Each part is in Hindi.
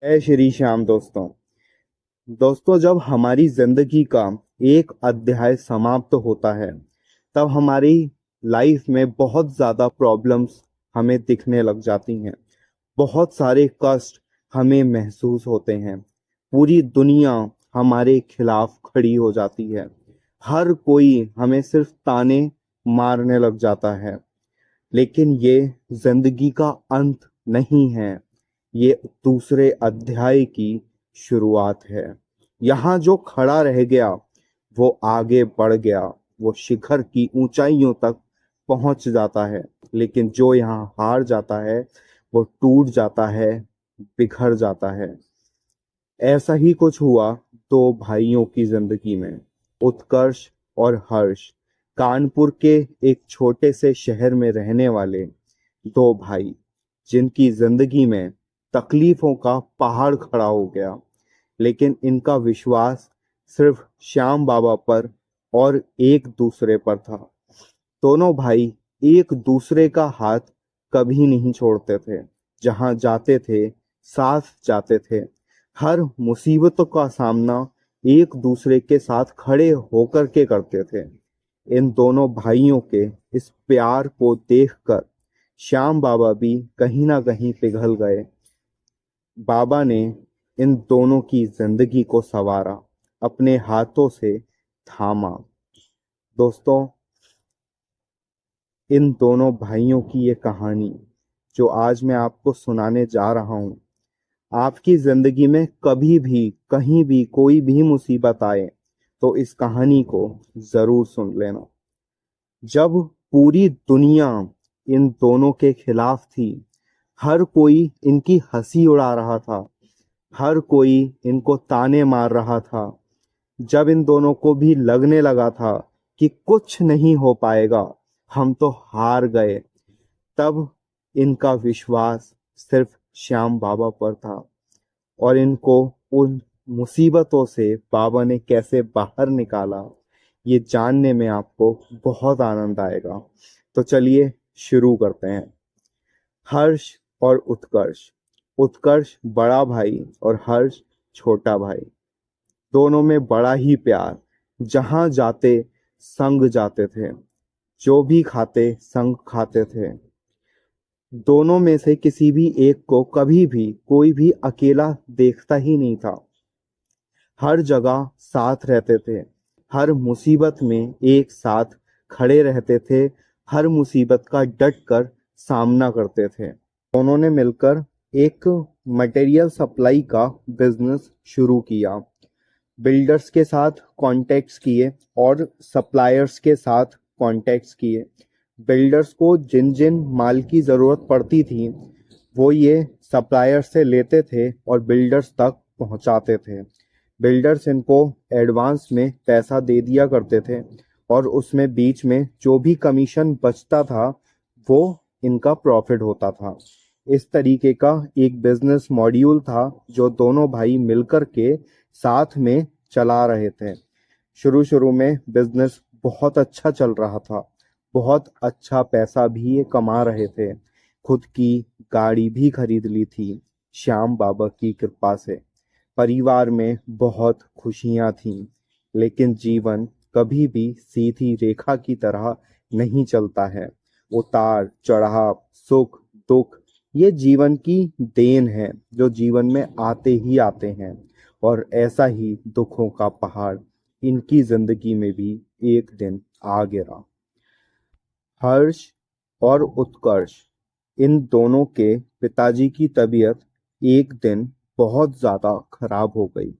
जय श्री श्याम दोस्तों। जब हमारी जिंदगी का एक अध्याय समाप्त होता है तब हमारी लाइफ में बहुत ज़्यादा प्रॉब्लम्स हमें दिखने लग जाती हैं। बहुत सारे कष्ट हमें महसूस होते हैं। पूरी दुनिया हमारे खिलाफ खड़ी हो जाती है। हर कोई हमें सिर्फ ताने मारने लग जाता है। लेकिन ये जिंदगी का अंत नहीं है, ये दूसरे अध्याय की शुरुआत है। यहाँ जो खड़ा रह गया वो आगे बढ़ गया, वो शिखर की ऊंचाइयों तक पहुंच जाता है। लेकिन जो यहाँ हार जाता है वो टूट जाता है, बिखर जाता है। ऐसा ही कुछ हुआ दो भाइयों की जिंदगी में, उत्कर्ष और हर्ष। कानपुर के एक छोटे से शहर में रहने वाले दो भाई, जिनकी जिंदगी में तकलीफों का पहाड़ खड़ा हो गया। लेकिन इनका विश्वास सिर्फ श्याम बाबा पर और एक दूसरे पर था। दोनों भाई एक दूसरे का हाथ कभी नहीं छोड़ते थे। जहां जाते थे साथ जाते थे। हर मुसीबतों का सामना एक दूसरे के साथ खड़े होकर के करते थे। इन दोनों भाइयों के इस प्यार को देखकर श्याम बाबा भी कहीं ना कहीं पिघल गए। बाबा ने इन दोनों की जिंदगी को संवारा, अपने हाथों से थामा। दोस्तों, इन दोनों भाइयों की ये कहानी जो आज मैं आपको सुनाने जा रहा हूँ, आपकी जिंदगी में कभी भी कहीं भी कोई भी मुसीबत आए तो इस कहानी को जरूर सुन लेना। जब पूरी दुनिया इन दोनों के खिलाफ थी, हर कोई इनकी हंसी उड़ा रहा था, हर कोई इनको ताने मार रहा था, जब इन दोनों को भी लगने लगा था कि कुछ नहीं हो पाएगा, हम तो हार गए, तब इनका विश्वास सिर्फ श्याम बाबा पर था। और इनको उन मुसीबतों से बाबा ने कैसे बाहर निकाला, ये जानने में आपको बहुत आनंद आएगा। तो चलिए शुरू करते हैं। हर्ष और उत्कर्ष। उत्कर्ष बड़ा भाई और हर्ष छोटा भाई। दोनों में बड़ा ही प्यार। जहां जाते संग जाते थे, जो भी खाते संग खाते थे। दोनों में से किसी भी एक को कभी भी कोई भी अकेला देखता ही नहीं था। हर जगह साथ रहते थे, हर मुसीबत में एक साथ खड़े रहते थे, हर मुसीबत का डट कर सामना करते थे। दोनों ने मिलकर एक मटेरियल सप्लाई का बिजनेस शुरू किया। बिल्डर्स के साथ कॉन्टेक्ट्स किए और सप्लायर्स के साथ कॉन्टेक्ट्स किए। बिल्डर्स को जिन जिन माल की ज़रूरत पड़ती थी वो ये सप्लायर्स से लेते थे और बिल्डर्स तक पहुंचाते थे। बिल्डर्स इनको एडवांस में पैसा दे दिया करते थे और उसमें बीच में जो भी कमीशन बचता था वो इनका प्रॉफिट होता था। इस तरीके का एक बिजनेस मॉड्यूल था जो दोनों भाई मिलकर के साथ में चला रहे थे। शुरू शुरू में बिजनेस बहुत अच्छा चल रहा था, बहुत अच्छा पैसा भी ये कमा रहे थे। खुद की गाड़ी भी खरीद ली थी श्याम बाबा की कृपा से। परिवार में बहुत खुशियां थीं। लेकिन जीवन कभी भी सीधी रेखा की तरह नहीं चलता है। उतार चढ़ाव, सुख दुख, ये जीवन की देन है जो जीवन में आते ही आते हैं। और ऐसा ही दुखों का पहाड़ इनकी जिंदगी में भी एक दिन आ गिरा। हर्ष और उत्कर्ष, इन दोनों के पिताजी की तबीयत एक दिन बहुत ज़्यादा खराब हो गई।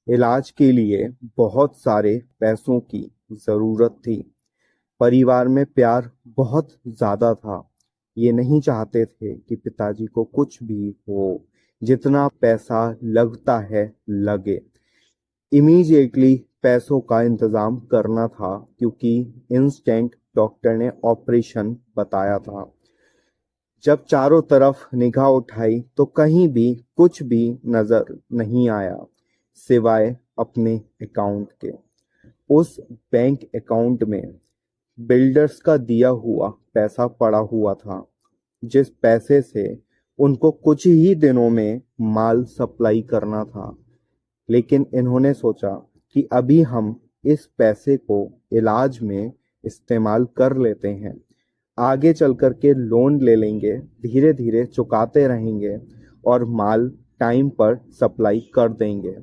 इलाज के लिए बहुत सारे पैसों की ज़रूरत थी। परिवार में प्यार बहुत ज़्यादा था। ये नहीं चाहते थे कि पिताजी को कुछ भी हो। जितना पैसा लगता है लगे, इमीडिएटली पैसों का इंतज़ाम करना था, क्योंकि इंस्टेंट डॉक्टर ने ऑपरेशन बताया था। जब चारों तरफ निगाह उठाई तो कहीं भी कुछ भी नजर नहीं आया सिवाय अपने अकाउंट के। उस बैंक अकाउंट में बिल्डर्स का दिया हुआ पैसा पड़ा हुआ था, जिस पैसे से उनको कुछ ही दिनों में माल सप्लाई करना था, लेकिन इन्होंने सोचा कि अभी हम इस पैसे को इलाज में इस्तेमाल कर लेते हैं, आगे चल कर के लोन ले लेंगे, धीरे धीरे चुकाते रहेंगे और माल टाइम पर सप्लाई कर देंगे।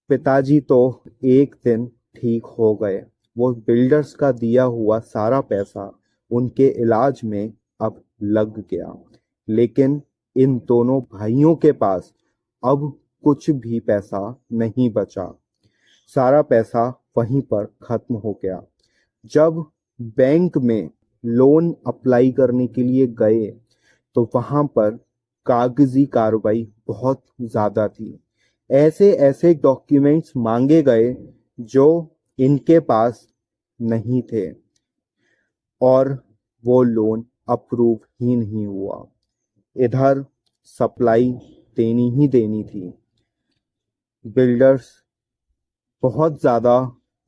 पिताजी तो एक दिन ठीक हो गए। वो बिल्डर्स का दिया हुआ सारा पैसा उनके इलाज में अब लग गया, लेकिन इन दोनों भाइयों के पास अब कुछ भी पैसा नहीं बचा। सारा पैसा वहीं पर खत्म हो गया। जब बैंक में लोन अप्लाई करने के लिए गए तो वहां पर कागजी कार्रवाई बहुत ज्यादा थी। ऐसे ऐसे डॉक्यूमेंट्स मांगे गए जो इनके पास नहीं थे और वो लोन अप्रूव ही नहीं हुआ। इधर सप्लाई देनी ही देनी थी। बिल्डर्स बहुत ज़्यादा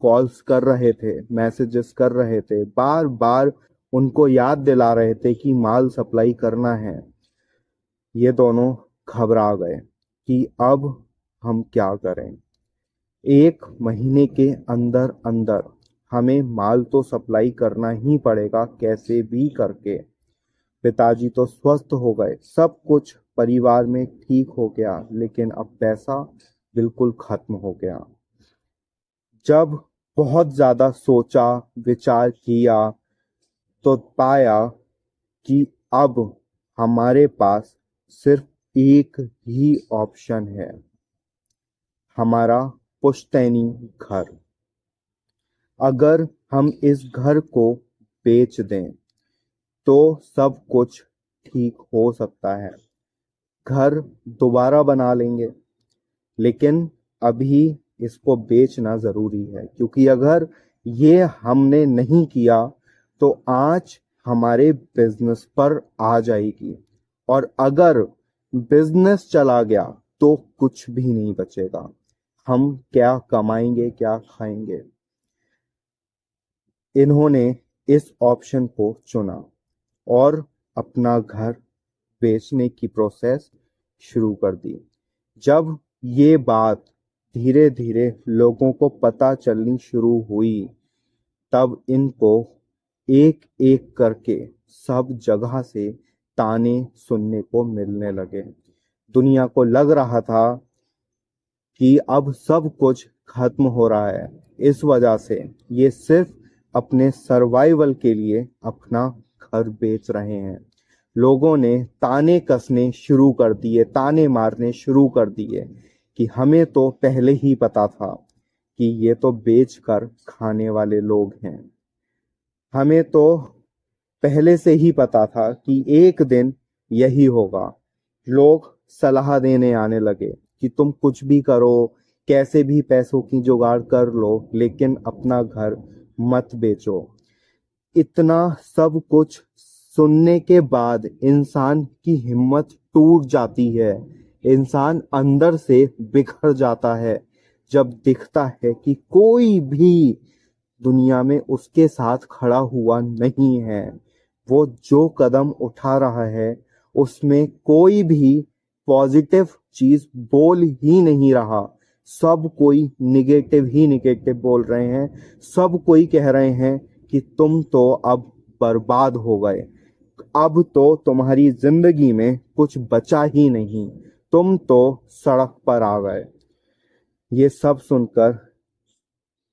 कॉल्स कर रहे थे, मैसेजेस कर रहे थे, बार बार उनको याद दिला रहे थे कि माल सप्लाई करना है। ये दोनों घबरा गए कि अब हम क्या करें। 1 महीने के अंदर अंदर हमें माल तो सप्लाई करना ही पड़ेगा कैसे भी करके। पिताजी तो स्वस्थ हो गए, सब कुछ परिवार में ठीक हो गया, लेकिन अब पैसा बिल्कुल खत्म हो गया। जब बहुत ज़्यादा सोचा विचार किया तो पाया कि अब हमारे पास सिर्फ एक ही ऑप्शन है, हमारा पुश्तैनी घर। अगर हम इस घर को बेच दें तो सब कुछ ठीक हो सकता है, घर दोबारा बना लेंगे, लेकिन अभी इसको बेचना ज़रूरी है, क्योंकि अगर ये हमने नहीं किया तो आँच हमारे बिजनेस पर आ जाएगी, और अगर बिजनेस चला गया तो कुछ भी नहीं बचेगा। हम क्या कमाएंगे, क्या खाएंगे। इन्होंने इस ऑप्शन को चुना और अपना घर बेचने की प्रोसेस शुरू कर दी। जब ये बात धीरे धीरे लोगों को पता चलनी शुरू हुई, तब इनको एक एक करके सब जगह से ताने सुनने को मिलने लगे। दुनिया को लग रहा था कि अब सब कुछ खत्म हो रहा है। इस वजह से ये सिर्फ अपने सर्वाइवल के लिए अपना घर बेच रहे हैं। लोगों ने ताने कसने शुरू कर दिए, ताने मारने शुरू कर दिए कि हमें तो पहले ही पता था कि ये तो बेच कर खाने वाले लोग हैं। हमें तो पहले से ही पता था कि एक दिन यही होगा। लोग सलाह देने आने लगे कि तुम कुछ भी करो, कैसे भी पैसों की जुगाड़ कर लो, लेकिन अपना घर मत बेचो। इतना सब कुछ सुनने के बाद इंसान की हिम्मत टूट जाती है, इंसान अंदर से बिखर जाता है जब दिखता है कि कोई भी दुनिया में उसके साथ खड़ा हुआ नहीं है। वो जो कदम उठा रहा है उसमें कोई भी पॉजिटिव चीज बोल ही नहीं रहा। सब कोई निगेटिव ही निगेटिव बोल रहे हैं। सब कोई कह रहे हैं कि तुम तो अब बर्बाद हो गए, अब तो तुम्हारी जिंदगी में कुछ बचा ही नहीं, तुम तो सड़क पर आ गए। ये सब सुनकर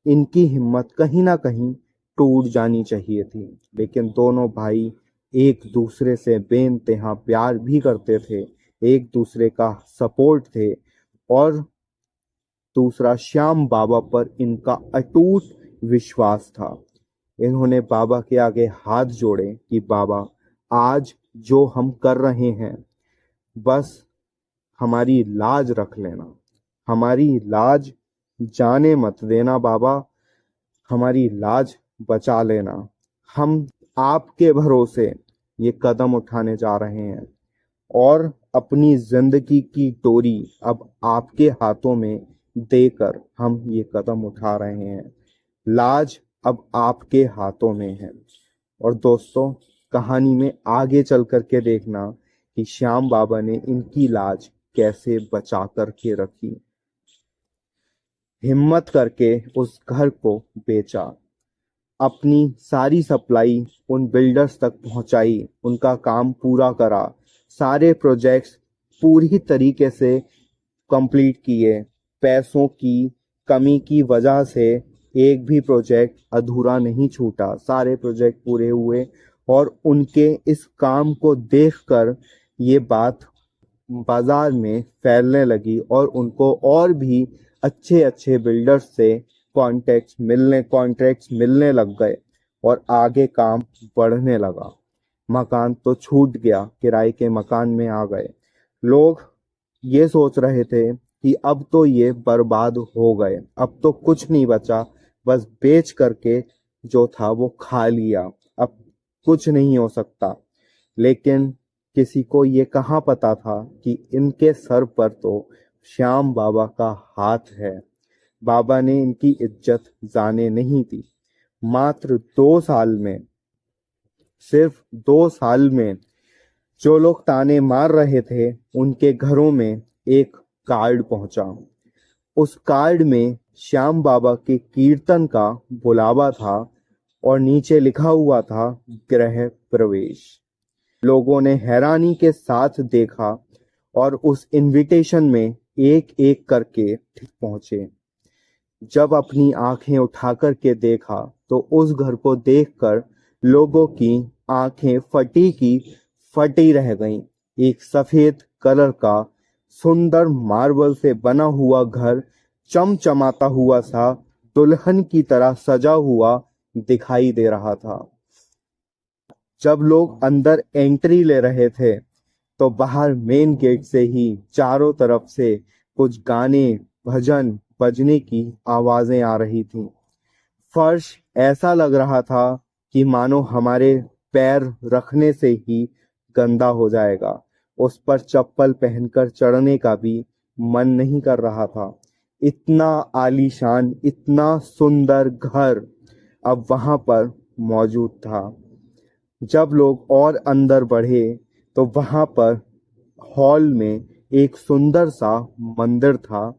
इनकी हिम्मत कहीं ना कहीं टूट जानी चाहिए थी, लेकिन दोनों भाई एक दूसरे से बेइंतहा प्यार भी करते थे, एक दूसरे का सपोर्ट थे, और दूसरा श्याम बाबा पर इनका अटूट विश्वास था। इन्होंने बाबा के आगे हाथ जोड़े कि बाबा, आज जो हम कर रहे हैं बस हमारी लाज रख लेना, हमारी लाज जाने मत देना बाबा, हमारी लाज बचा लेना। हम आपके भरोसे ये कदम उठाने जा रहे हैं और अपनी जिंदगी की डोरी अब आपके हाथों में देकर हम ये कदम उठा रहे हैं। लाज अब आपके हाथों में है। और दोस्तों, कहानी में आगे चल करके देखना कि श्याम बाबा ने इनकी लाज कैसे बचा करके रखी। हिम्मत करके उस घर को बेचा, अपनी सारी सप्लाई उन बिल्डर्स तक पहुंचाई, उनका काम पूरा करा, सारे प्रोजेक्ट्स पूरी तरीके से कंप्लीट किए। पैसों की कमी की वजह से एक भी प्रोजेक्ट अधूरा नहीं छूटा, सारे प्रोजेक्ट पूरे हुए। और उनके इस काम को देखकर ये बात बाजार में फैलने लगी और उनको और भी अच्छे अच्छे बिल्डर्स से कॉन्ट्रैक्ट्स मिलने लग गए और आगे काम बढ़ने लगा। मकान तो छूट गया, किराए के मकान में आ गए। लोग ये सोच रहे थे कि अब तो ये बर्बाद हो गए, अब तो कुछ नहीं बचा, बस बेच करके जो था वो खा लिया, अब कुछ नहीं हो सकता। लेकिन किसी को ये कहाँ पता था कि इनके सर पर तो श्याम बाबा का हाथ है। बाबा ने इनकी इज्जत जाने नहीं दी। मात्र 2 साल में, सिर्फ 2 साल में जो लोग ताने मार रहे थे उनके घरों में एक कार्ड पहुंचा। उस कार्ड में श्याम बाबा के कीर्तन का बुलावा था और नीचे लिखा हुआ था गृह प्रवेश। लोगों ने हैरानी के साथ देखा और उस इनविटेशन में एक एक करके पहुंचे। जब अपनी आंखें उठाकर के देखा तो उस घर को देखकर लोगों की आंखें फटी की फटी रह गईं। एक सफेद कलर का सुंदर मार्बल से बना हुआ घर चमचमाता हुआ सा दुल्हन की तरह सजा हुआ दिखाई दे रहा था। जब लोग अंदर एंट्री ले रहे थे तो बाहर मेन गेट से ही चारों तरफ से कुछ गाने भजन बजने की आवाजें आ रही थीं। फर्श ऐसा लग रहा था कि मानो हमारे पैर रखने से ही गंदा हो जाएगा। उस पर चप्पल पहनकर चढ़ने का भी मन नहीं कर रहा था। इतना आलीशान, इतना सुंदर घर अब वहां पर मौजूद था। जब लोग और अंदर बढ़े तो वहां पर हॉल में एक सुंदर सा मंदिर था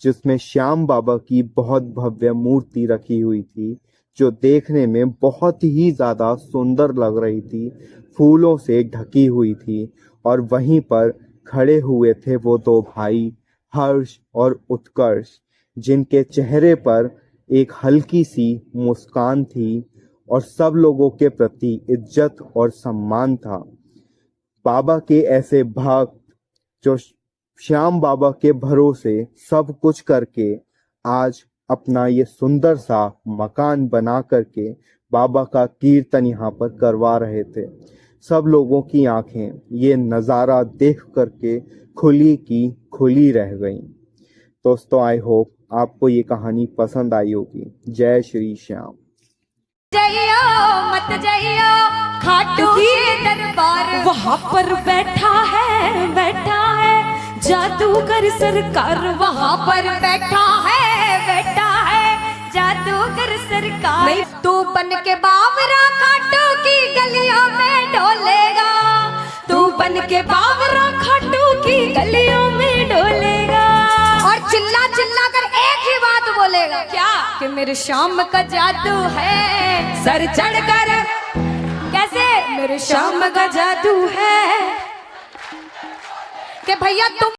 जिसमें श्याम बाबा की बहुत भव्य मूर्ति रखी हुई थी, जो देखने में बहुत ही ज्यादा सुंदर लग रही थी, फूलों से ढकी हुई थी। और वहीं पर खड़े हुए थे वो 2 भाई हर्ष और उत्कर्ष, जिनके चेहरे पर एक हल्की सी मुस्कान थी और सब लोगों के प्रति इज्जत और सम्मान था। बाबा के ऐसे भक्त जो श्याम बाबा के भरोसे सब कुछ करके आज अपना ये सुंदर सा मकान बना करके बाबा का कीर्तन यहाँ पर करवा रहे थे। सब लोगों की आंखें ये नज़ारा देख करके खुली की खुली रह गईं। दोस्तों, आई होप आपको ये कहानी पसंद आई होगी। जय श्री श्याम। जइयो मत जइयो खाटू के दरबार, वहाँ पर बैठा है जादूगर सरकार, वहाँ पर बैठा है जादूगर सरकार। नहीं तू बन के बावरा खाटू की गलियों में डोलेगा, तू बन के बावरा खाटू की गलियों में डोलेगा और चिल्ला चिल्ला कर एक ही बात बोलेगा, क्या कि मेरे श्याम का जादू है सर चढ़ कर। कैसे? मेरे श्याम का जादू है कि भैया तुम